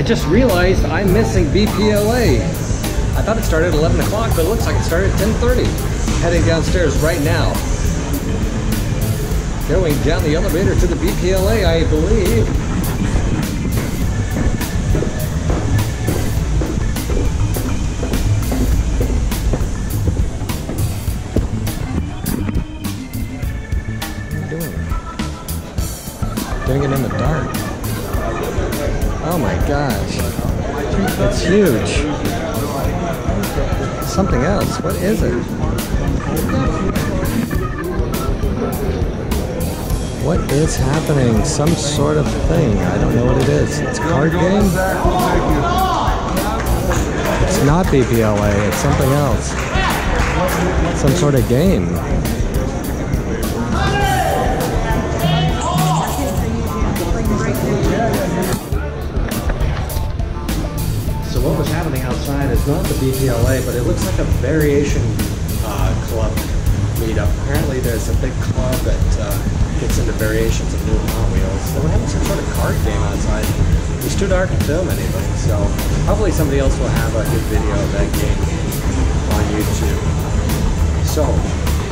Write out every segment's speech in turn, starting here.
just realized I'm missing BPLA. I thought it started at 11 o'clock, but it looks like it started at 10:30. Heading downstairs right now. Going down the elevator to the BPLA, I believe. Doing it in the dark. Oh my gosh. It's huge. Something else. What is it? What is happening? Some sort of thing. I don't know what it is. It's a card game? It's not BPLA. It's something else. Some sort of game. What was happening outside is not the BPLA, but it looks like a variation club meetup. Apparently there's a big club that gets into variations of new Hot Wheels. So we're having some sort of card game outside. It's too dark to film anything, so hopefully somebody else will have a good video of that game on YouTube. So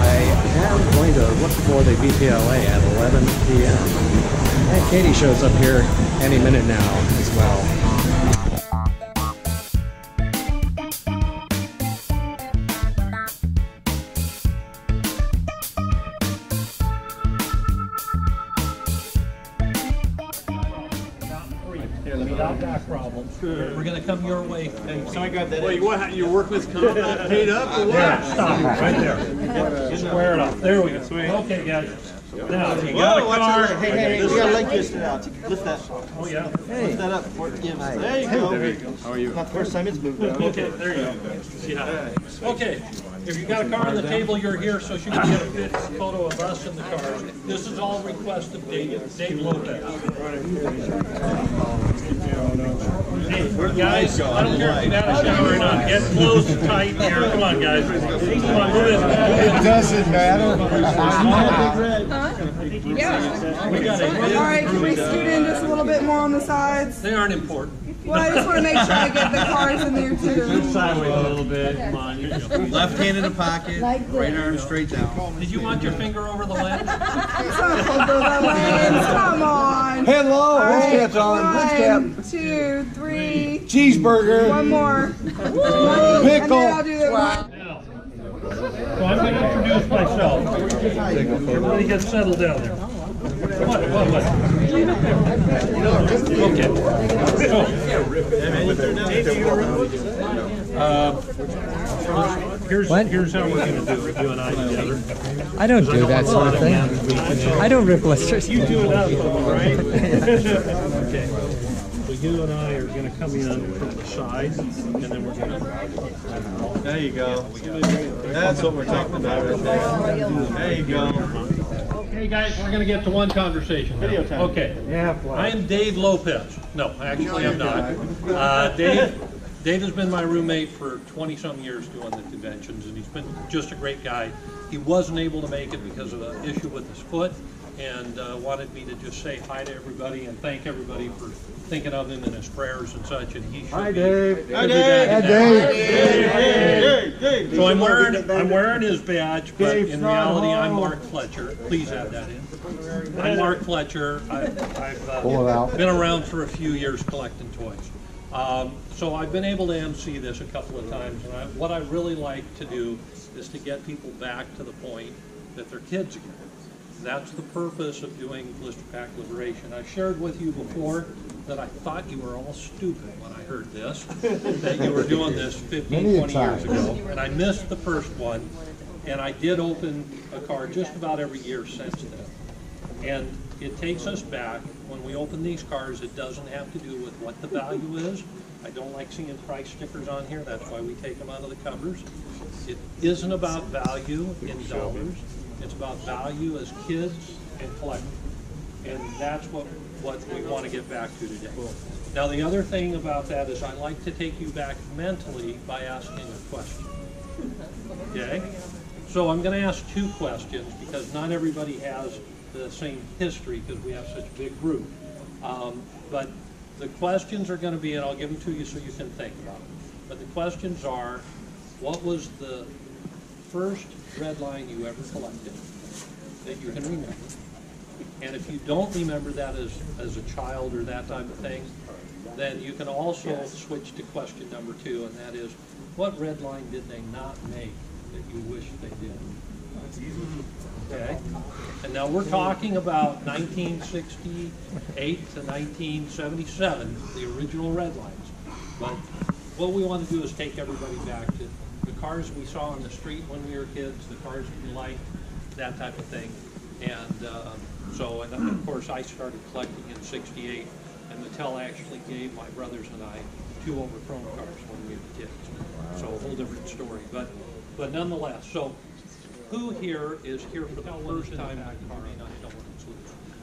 I am going to look for the BPLA at 11 p.m. And Katie shows up here any minute now as well. Without back problems. We're going to come your way. So I got that. Wait, what? Your workman's comp paid up or what? Yeah, stop right there. Square it up. There we go. Okay, guys. Now, if you got a car. Hey, we gotta link this out. Lift that. Oh, yeah. Lift that up before it gives. There you go. There you go. How are you? Not the first time it's moved out. Okay, there you go. Yeah. Okay. If you got a car on the table, you're here so you can get a good photo of us in the car. This is all requested Dave Lopez. Hey, guys, I don't care if you had a shower or not. Get close and tight here. Come on, guys. Come on, move it. It doesn't matter. Yeah. We got All right, can we scoot in just a little bit more on the sides? They aren't important. Well, I just want to make sure I get the cars in there too. Sideways a little bit. Come on. Left hand in the pocket, right arm straight down. Did you want your finger over the lens? It's not over the lens. Come on. Hello, All right, wrist cap's on. Wrist cap. 1, 2, 3. Cheeseburger. One more. Pickle. And then I'll do the one. So I'm going to introduce myself. Everybody get settled down there. What? Okay. Here's how we're going to do it, you and I together. I don't do that sort of thing. I don't rip blisters. You do it out, right? Okay. So you and I are going to come in from the side, and then we're going to... There you go. That's what we're talking about right there. There you go. Okay, guys, we're going to get to one conversation now. Okay. I am Dave Lopez. No, actually I'm not. Dave has been my roommate for 20-some years doing the conventions, and he's been just a great guy. He wasn't able to make it because of an issue with his foot, and wanted me to just say hi to everybody and thank everybody for thinking of him in his prayers and such. And he should Hi, be, Dave. Hi, Dave. Hi, Dave. So I'm wearing his badge, but in reality I'm Mark Fletcher. Please add that in. I'm Mark Fletcher. I've been around for a few years collecting toys. So I've been able to MC this a couple of times, and what I really like to do is to get people back to the point that they're kids again. That's the purpose of doing Blister Pack Liberation. I shared with you before that I thought you were all stupid when I heard this, that you were doing this 15, 20 years ago, and I missed the first one, and I did open a card just about every year since then. And it takes us back. When we open these cards, it doesn't have to do with what the value is. I don't like seeing price stickers on here. That's why we take them out of the covers. It isn't about value in dollars. It's about value as kids and collectors. And that's what we want to get back to today. Now, the other thing about that is I like to take you back mentally by asking a question. Okay? So I'm going to ask two questions because not everybody has the same history because we have such a big group. But the questions are going to be, and I'll give them to you so you can think about them. But the questions are, what was the first red line you ever collected that you can remember? And if you don't remember that as a child or that type of thing, then you can also switch to question number 2, and that is, what red line did they not make that you wish they did? Okay? And now we're talking about 1968 to 1977, the original red lines. But what we want to do is take everybody back to the cars we saw on the street when we were kids, the cars we liked, that type of thing. And and of course I started collecting in '68, and Mattel actually gave my brothers and I 2 overchrome cars when we were kids. So a whole different story. But nonetheless, so who here is here for the first time in a car?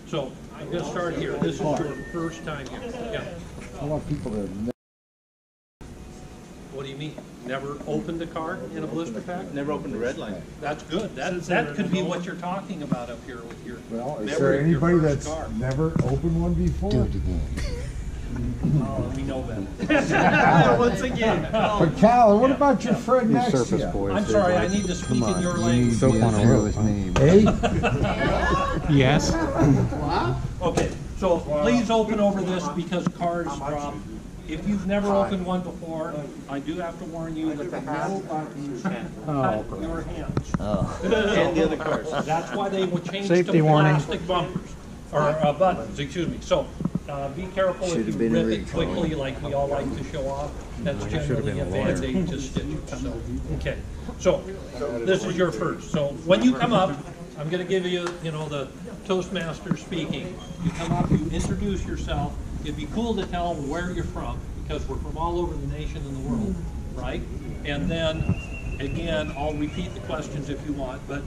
So I'm going to start here. This is your first time here. Yeah. I want people to. What do you mean? Never opened a car in a blister pack? Never opened a red line. That's good. That could be what you're talking about up here with your. Well, is there anybody that's never opened one before? Do it again. Oh, we know that. Once again. But Cal, what about your friend next to you? I'm sorry, I need to speak in your language. So on a roll. Hey? Yes. Okay, so please open over this because cars drop. If you've never opened one before, I do have to warn you that the metal buttons cut your hands. And the other cars. That's why they would change Safety to warning. plastic bumpers, or buttons, excuse me. So be careful if you rip it quickly like we all like to show off. That's generally a bad aid to stitch it. So, okay, so this is your first. So when you come up, I'm going to give you, the Toastmaster speaking. You come up, you introduce yourself. It'd be cool to tell them where you're from, because we're from all over the nation and the world, right? And then, again, I'll repeat the questions if you want, but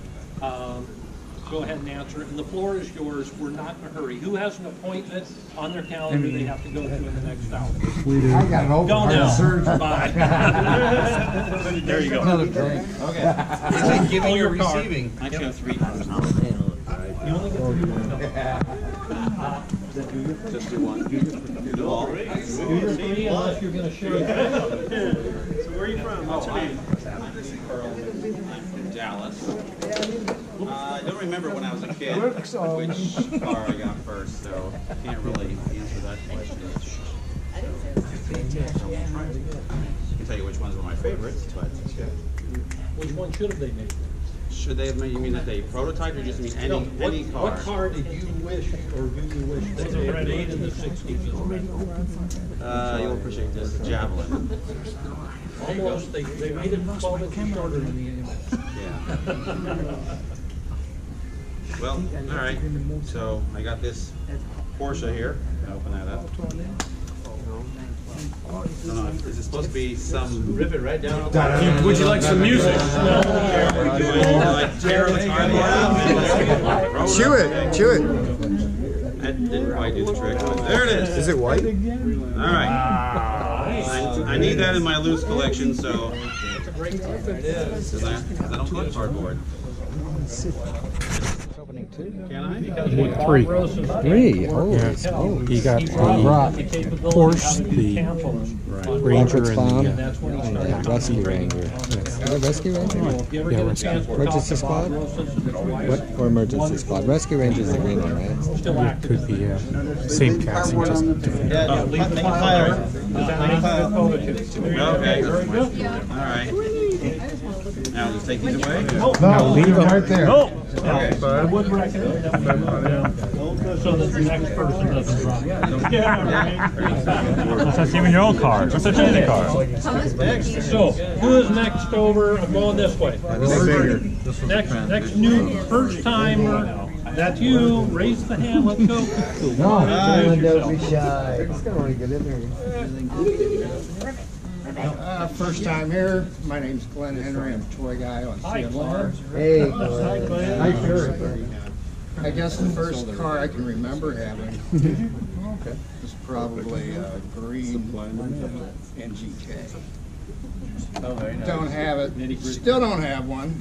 go ahead and answer it. And the floor is yours. We're not in a hurry. Who has an appointment on their calendar they have to go to in the next hour? We do. I got an open heart surgery. Bye. There you go. Okay. Is it giving or receiving? I actually have 3 cars. You only get 3 minutes. Just do 1. Do all. Do your 3 unless you're going to share it. So where are you from? What's your name? I'm from Dallas. I don't remember when I was a kid which car I got first, so I can't really answer that question. I can tell you which ones were my favorites, but Which one should have they made? should they have made, you mean that they prototyped or just mean any car? What car did you wish, or do you wish that they had made in the 60s? You'll appreciate this, Javelin. Almost, they made it 12 inches shorter than the animal. Yeah. Well, all right. So I got this Porsche here. Can I open that up? No, is it supposed to be some? Rip it right down. Would you like some music? Chew it. Chew it. That didn't quite do the trick, but there it is. Is it white? All right. I need that in my loose collection, so. Because I don't collect cardboard. Can I? 3. 3. Oh, Yeah. oh. You got the Porsche, the Ranger, and the Rescue Ranger. Is it Rescue Ranger? Yeah, Rescue. Emergency Squad? What? Or Emergency Squad? Rescue Ranger is the green one, right? It could be, yeah. Same casting, just different. Make a fire. Okay. All right. Now just take these away. No, leave them right there. Okay. I would recommend that so that the next person doesn't drop. That's even your own car. That's a Disney car. So, who is next over? I'm going this way. Next new first timer. That's you. Raise the hand. Let's go. No, don't be shy. First time here. My name's Glenn Henry. I'm a toy guy on CMR. Hey, I guess the first car I can remember having was probably a green NGK. Don't have it. Still don't have one,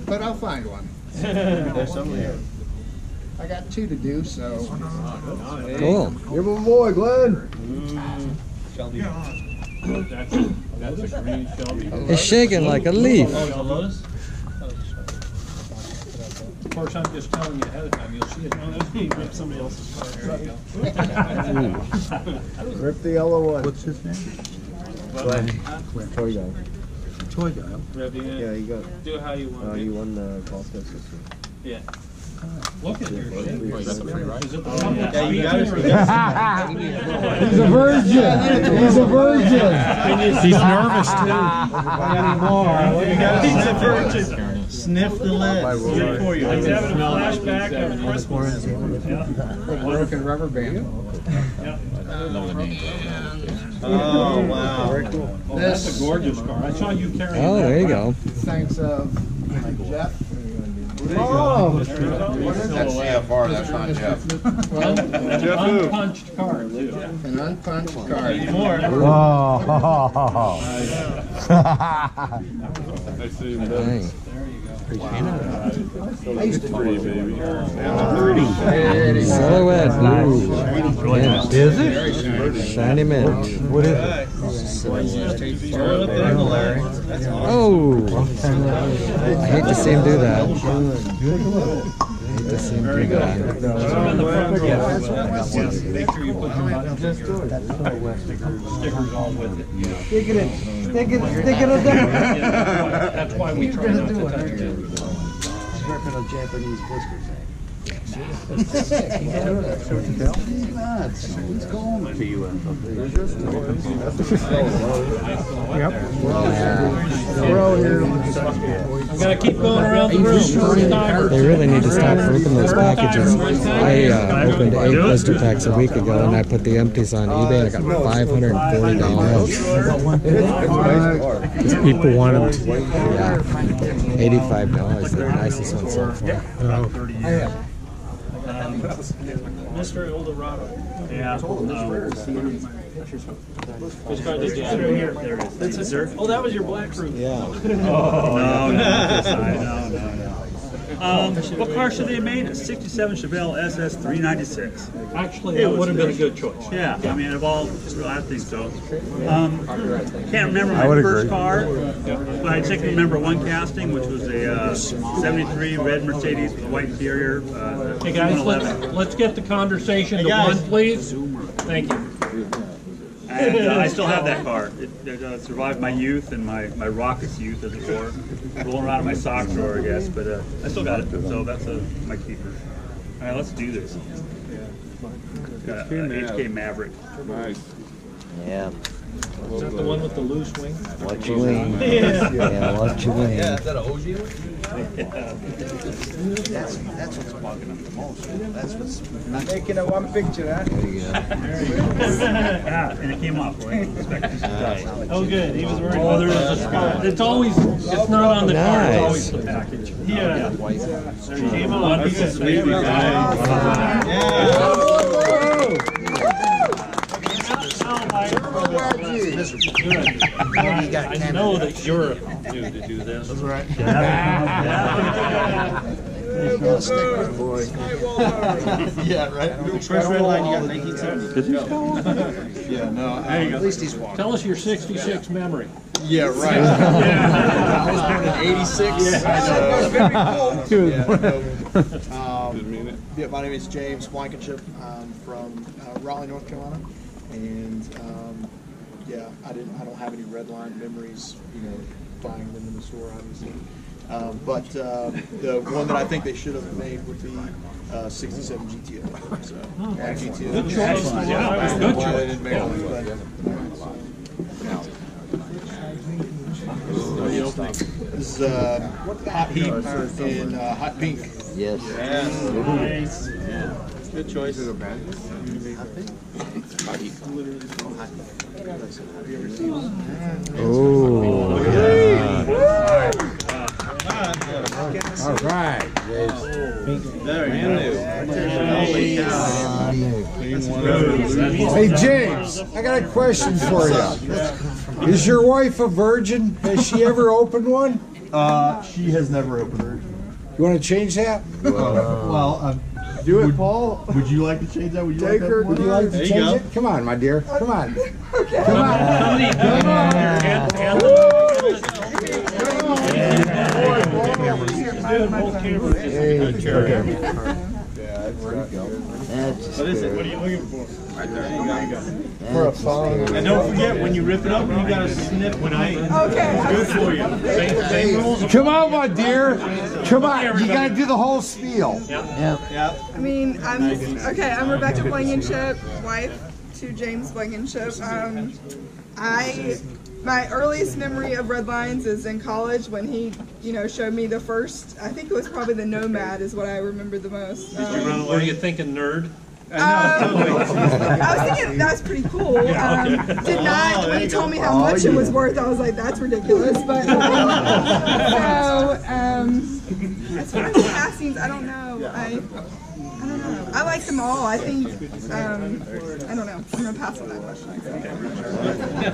but I'll find one. There's some here. I got 2 to do, so. Cool. You're my boy, Glenn. That's a green Shelby. It's shaking like a leaf. Oh, the Lotus? Of course, I'm just telling you ahead of time, you'll see it. Oh, that's me. Rip somebody else's car. There you go. Rip the yellow one. What's his name? Glenn. Toy guy. Toy guy. Rip you in. Yeah, you got. Do how you want. You won the golf test this week. Yeah. Look at your shit. Is it the Yeah, you got it. He's a virgin. He's a virgin. He's nervous too. He's a virgin. Sniff the lead. Good for you. He's having a flashback of Christmas. Broken rubber band. Oh, wow. Very cool. That's a gorgeous car. I saw you carrying that. Oh, there you go. Thanks, Jeff. Oh! That's CFR, that's not Jeff. Well, An unpunched car, too. an unpunched card. More. Dang. Silhouette blue. Mint. Is it? Shiny mint. What is it? Oh! I hate to see him do that. I hate to see him do that. Make sure you put some stickers on with it. Stick it in there. That's why we try not to touch it. Japanese whiskers. I'm gonna keep going around the room. First timer. They really need to stop ripping those packages. I opened 8 blister packs a week ago and I put the empties on eBay and I got $540. Because people want them to. Yeah. $85. The nicest one so far. Mr. Eldorado. Yeah. Which car did you have? There it is. Oh, that was your black group. Yeah. Oh, no. What car should they have made? A 67 Chevelle SS 396. Actually, that would have been a good choice. Yeah, I mean, of all, I think so. Can't remember my first car, but I just remember one casting, which was a 73 red Mercedes with a white interior. Hey guys, let's get the conversation to one, please. Thank you. And I still have that car. It survived my youth and my raucous youth, as it were. Rolling around in my sock drawer, I guess, but I still got it. So that's my keeper. All right, let's do this. HK Maverick. Nice. Yeah. Is that the one with the loose wing? What you wing. Yeah, what you wing. Yeah, is that an OG one? That's what's bugging them the most. That's what's Making a one picture, huh? There you go. Yeah, and it came off, right? Oh, good. He was worried. Oh, there is a spot. It's not on the car. It's always the package. Yeah. There you came on. One piece of sweet. I know that you're new to do this. That's right. Yeah, right? First red line, you got 1970. Yeah, no. at least he's walking. Tell us your 66 memory. Yeah, right. I was born in 86. Yeah, my name is James Blankenship. I'm from Raleigh, North Carolina, and yeah, I don't have any red line memories, buying them in the store, obviously. But the one that I think they should have made would be 67 GTO. So, GTO. Good choice. Yeah, good choice. They didn't make one, this is Hot Heat in Hot Pink. Yes. Nice. Yeah. Good choice. Is it a bad? Oh, yeah. All right. Very Hey James, I got a question for you. Is your wife a virgin? Has she ever opened one? She has never opened her. You want to change that? Do it, Paul. Would you like to change that? Would you like that? Would you like to There you change go. it? Come on, my dear. Come on. Okay. Come on. What is it? What are you looking for? Right there. There you go. For a phone. And don't forget, when you rip it open, you gotta snip when I. Okay. It's good for you. Same rules. Come on, my dear. Come on. You gotta do the whole spiel. Yep. I mean, I'm Rebecca Blankenship, wife to James Blankenship. My earliest memory of Redlines is in college when he, showed me the first. I think it was probably the Nomad is what I remember the most. Were you thinking nerd? I was thinking that's pretty cool. Did not when he told me how much it was worth. I was like, that's ridiculous. But as far as castings, I don't know. I don't know. I like them all. I think I don't know. I'm gonna pass on that question.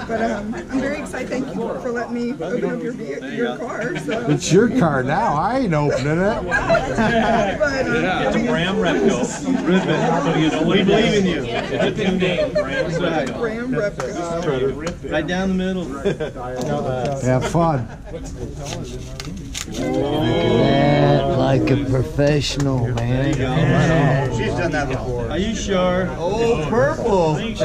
But I'm very excited. Thank you for letting me open up your car. So. It's your car now. I ain't opening it. It's a Ram Repco. So you know we believe in you. It's a new name, Ram Repco. Ram Repco. Right down the middle. Have fun. Like a professional, man. She's done that before. Are you sure? Oh, purple. She's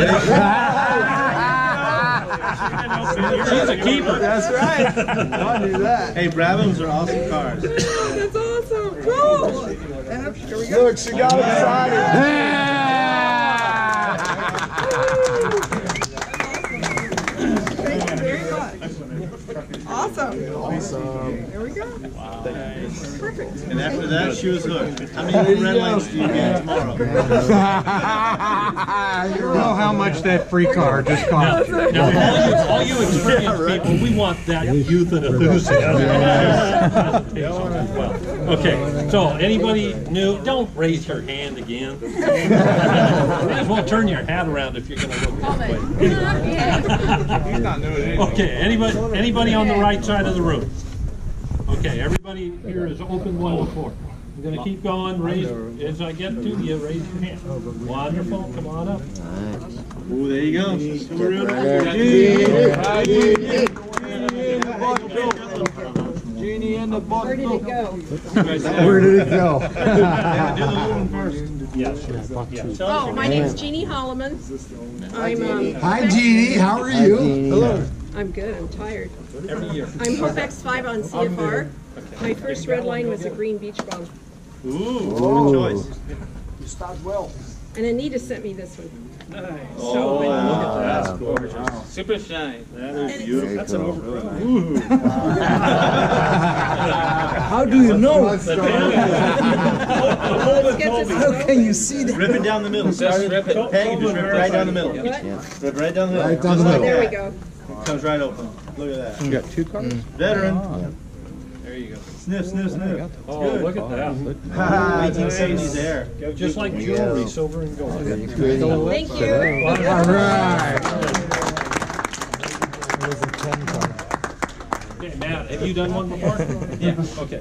a keeper. That's right. I knew that. Hey, Brabhams are awesome cars. That's awesome. Cool. And here we go. Look, she got excited. Thank you very much. Awesome. There we go. Perfect. And after that, she was hooked. How many red lights do you get tomorrow? You know how much that free car just cost you. Now, all you experienced people, we want that youth and enthusiasm. Okay, so anybody new, don't raise your hand again. You might as well turn your hat around if you're going to look this way. Okay, anybody on the right side of the room? Okay, everybody here is open 1 to 4. I'm going to keep going. Raise as I get to you. Raise your hand. Wonderful. Come on up. Ooh, there you go. Genie in the bottle. Where did it go? Where did it go? Do the little one first. Yes. Oh, my name's Jeannie Holloman. I'm Hi, Jeannie. How are you? Hello. I'm good. I'm tired. Every year. I'm Hope X5 on CFR. My first red line was a green beach bum. Ooh, good choice. You start well. And Anita sent me this one. Nice. Oh, wow. Look at that. That's gorgeous. Wow. Super shine. That is beautiful. That's an overproof. Ooh. How do you know? How can you see that? Rip it down the middle. Start it. Peg and just rip right down the middle. Rip right down the middle. Right down the middle. There we go. It comes right open. Look at that. You got 2 cars? Veteran. There you go. Sniff, sniff, sniff. Oh, look at that. 1870s air. Just like jewelry, silver and gold. Thank you. All right. Okay, Matt, have you done one before? Yeah. Okay.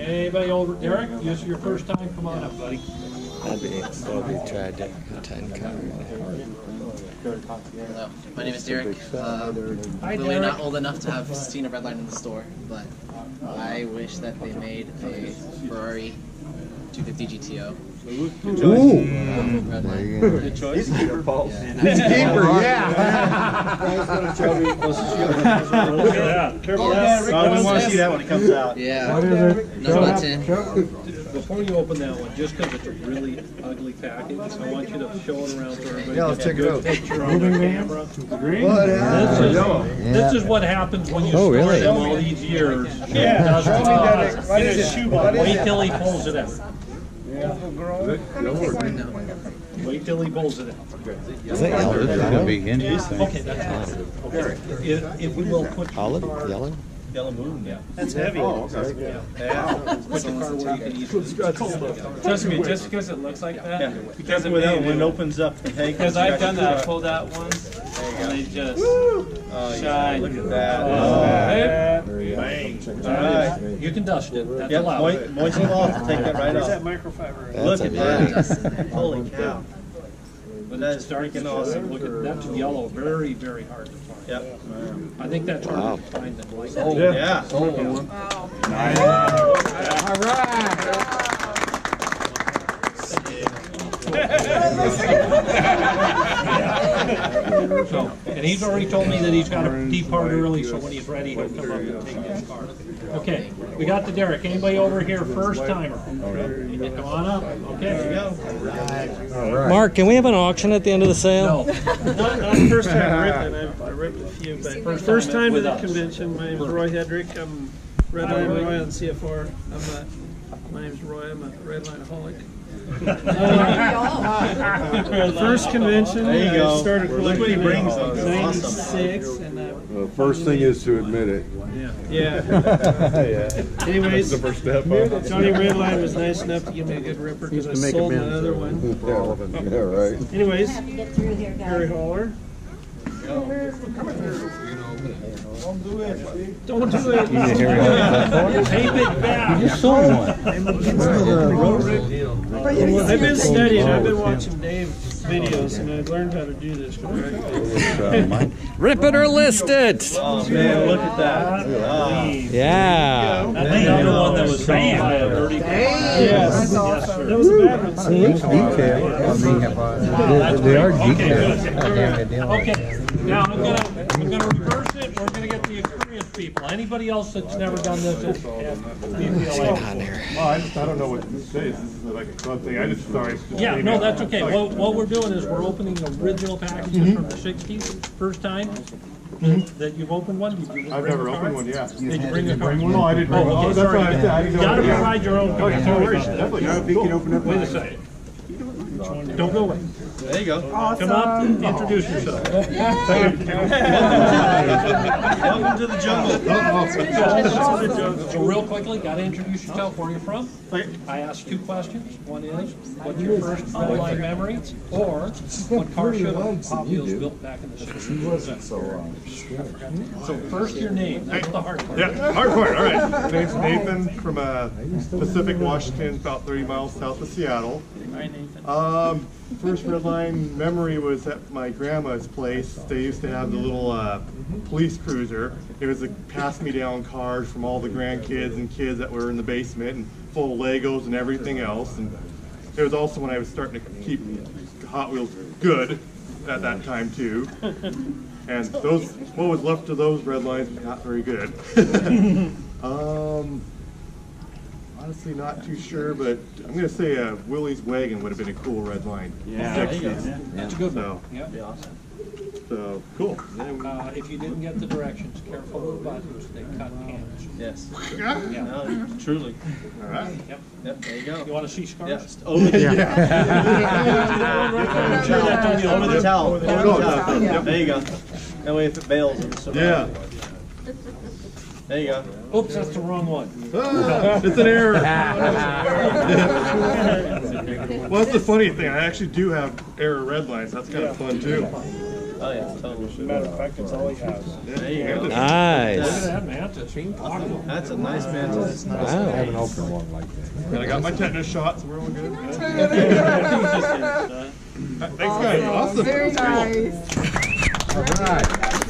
Anybody over? Derek, this is your first time? Come on up, buddy. That'd be tried to 10 car. Hello, my name is Derek. Clearly not old enough to have seen a red line in the store, but I wish that they made a Ferrari 250 GTO. Ooh. Good choice. He's a keeper, Paul. He's a keeper, yeah. Look at that. Careful. We want to see that when it comes out. Yeah. What is it? No button. Before you open that one, just because it's a really ugly package, I want you to show it around so everybody Yeah, let's gets a check it good out. picture on the camera. This is what happens when you Oh, store really? them all these years. Yeah. Wait till he pulls it out. Wait till he pulls it out. Is that yellow? It's going to be interesting. Okay, that's fine. Okay. If we will put Olive? Yellow? Yellow moon, yeah. That's heavy. Oh, okay. Yeah. Put the car where you can easily. Trust me, just because it looks like that, because Careful with that when it opens up. because I've done that, I pulled out once, and they just shine. Look at that. Oh, You can dust it. That's Yep, allowed. moisten it off, take that right Where's off. that microfiber? Look at that. Holy cow. But That it's is dark freaking and awesome. Look at that's yellow, very, very hard to find. Yep. I think that's harder to find than like. Oh, yeah. Wow. Nice. All right. So, and he's already told me that he's got to depart early, so when he's ready, he'll come up and take his card. Okay, we got the Derek. Anybody over here, first timer? Come on up. Okay, there you go. Mark, can we have an auction at the end of the sale? No. Not the first time I ripped it. I ripped a few, but first time to the convention. My name is Roy Hedrick. I'm Redline Roy on CFR. My name's Roy. I'm a Redline-aholic. First convention. There you go. I started Look what he collecting brings in us. '96, and The first thing is to admit it. yeah. Anyways, That's the first step. Johnny Redline was nice enough to give me a good ripper because I sold another one. Yeah, right. Anyways, Harry Hauler. Don't do it. Don't do it. Tape it back. You sold one. I've been studying. I've been watching Dave's videos, and I've learned how to do this correctly. Rip it or list it. Oh, man, look at that. Yeah. That's the other one that was banned by a 35. Yes. That was a bad one. They are Okay, okay. Now I'm gonna reverse it. We're gonna get the experienced people. Anybody else that's never done this at BPLA? Well, I don't know what to say. This is like a club thing. I just sorry. Yeah, no, that's okay. Well, what we're doing is we're opening original packages from the 60s. First time that you've opened one? Did you I've bring never a opened card? one, yeah. Did you bring a card? No, I didn't bring one. Oh, okay, That's sorry. what I said. I didn't You know. gotta provide your own card. No worries. Definitely. You can open up. Wait a second. Don't go away. There you go. Awesome. Come up and introduce yourself. Welcome to the jungle. So real quickly, gotta introduce yourself, where you're from. I asked two questions. One is, what's your first Redline memory? Or, what car should have Hot Wheels built back in the 60s? So first your name, that's the hard part. Yeah, hard part. All right. My name's Nathan from Pacific, Washington, about 30 miles south of Seattle. Hi, Nathan. First Redline memory was at my grandma's place. They used to have the little police cruiser. It was a pass-me-down cars from all the grandkids and kids that were in the basement and full of Legos and everything else. And it was also when I was starting to keep Hot Wheels good at that time too. And those, what was left of those Redlines was not very good. Honestly, not too sure, but I'm going to say Willie's Wagon would have been a cool red line. Yeah, that's a good one. Yeah. Yeah, awesome. So, cool. If you didn't get the directions, careful with the buttons, they cut hands. Yes. Yeah. No, truly. All right. Yep. Yep, there you go. You want to see scars? Yes. Over the Over the towel. Over the towel. Yep. There you go. That way if it bails, it'll survive. Yeah. There you go. Oops, that's the wrong one. It's an error. Well, that's the funny thing. I actually do have error red lines. That's kind of fun too. Oh yeah, totally. Matter of fact, that's all he has. There you go. Nice. Look at that mantis. That's a nice mantis. I haven't opened one like that. And I got my tetanus shot, so we're all good. Thanks, guys. Awesome. Very nice. All right.